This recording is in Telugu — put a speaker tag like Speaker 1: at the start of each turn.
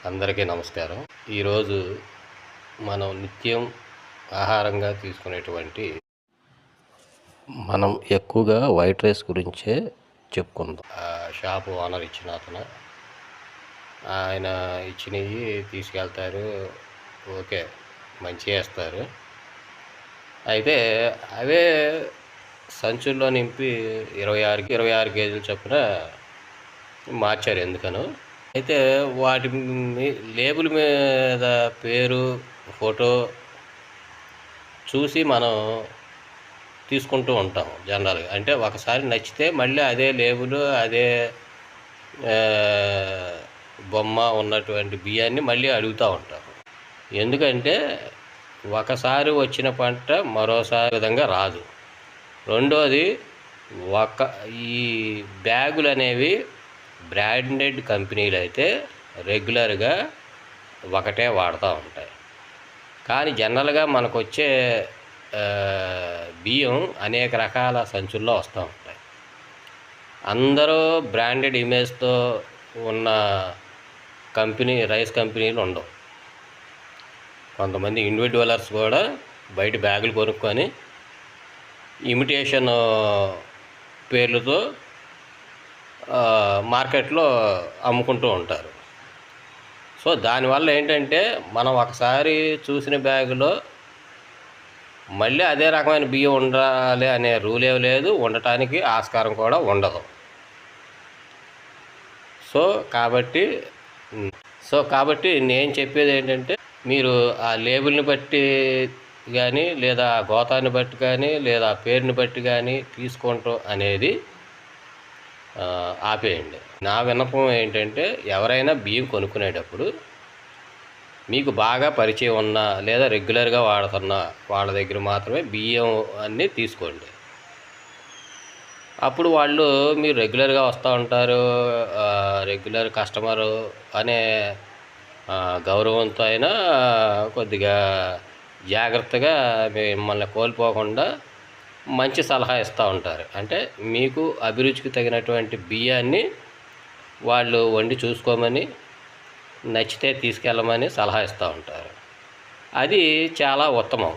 Speaker 1: అందరికీ నమస్కారం. ఈరోజు మనం నిత్యం ఆహారంగా తీసుకునేటువంటి మనం ఎక్కువగా వైట్ రైస్ గురించే చెప్పుకుందాం. షాపు ఓనర్ ఇచ్చిన ఆయన ఇచ్చినవి తీసుకెళ్తారు. ఓకే, మంచిగా వేస్తారు. అయితే అవే సంచుల్లో నింపి 26 కేజీల చొప్పున మార్చారు ఎందుకనో. అయితే వాటి లేబుల్ మీద పేరు, ఫోటో చూసి మనం తీసుకుంటూ ఉంటాం జనరల్గా. అంటే ఒకసారి నచ్చితే మళ్ళీ అదే లేబుల్, అదే బొమ్మ ఉన్నటువంటి బియ్యాన్ని మళ్ళీ అడుగుతూ ఉంటాం. ఎందుకంటే ఒకసారి వచ్చిన పంట మరోసారి విధంగా రాదు. రెండోది, ఈ బ్యాగులు అనేవి బ్రాండెడ్ కంపెనీలు అయితే రెగ్యులర్గా ఒకటే వాడుతూ ఉంటాయి. కానీ జనరల్గా మనకు వచ్చే బియ్యం అనేక రకాల సంచుల్లో వస్తూ ఉంటాయి. అందరూ బ్రాండెడ్ ఇమేజ్తో ఉన్న రైస్ కంపెనీలు ఉండవు. కొంతమంది ఇండివిజువలర్స్ కూడా బయట బ్యాగులు కొనుక్కొని ఇమిటేషన్ పేర్లతో మార్కెట్లో అమ్ముకుంటూ ఉంటారు. సో దానివల్ల ఏంటంటే మనం ఒకసారి చూసిన బ్యాగులో మళ్ళీ అదే రకమైన బియ్యం ఉండాలి అనే రూల్ ఏమి లేదు, ఉండటానికి ఆస్కారం కూడా ఉండదు. కాబట్టి నేను చెప్పేది ఏంటంటే, మీరు ఆ లేబుల్ని బట్టి కానీ, లేదా గోతాన్ని బట్టి కానీ, లేదా పేరుని బట్టి కానీ తీసుకుంటాం అనేది ఆపేయండి. నా విన్నపం ఏంటంటే, ఎవరైనా బియ్యం కొనుక్కునేటప్పుడు మీకు బాగా పరిచయం ఉన్న లేదా రెగ్యులర్గా వాడుతున్న వాళ్ళ దగ్గర మాత్రమే బియ్యం అన్నీ తీసుకోండి. అప్పుడు వాళ్ళు మీరు రెగ్యులర్గా వస్తూ ఉంటారు, రెగ్యులర్ కస్టమరు అనే గౌరవంతో అయినా కొద్దిగా జాగ్రత్తగా మిమ్మల్ని కోల్పోకుండా మంచి సలహా ఇస్తూ ఉంటారు. అంటే మీకు అభిరుచికి తగినటువంటి బియ్యాన్ని వాళ్ళు వండి చూసుకోమని, నచ్చితే తీసుకెళ్ళమని సలహా ఇస్తూ ఉంటారు. అది చాలా ఉత్తమం.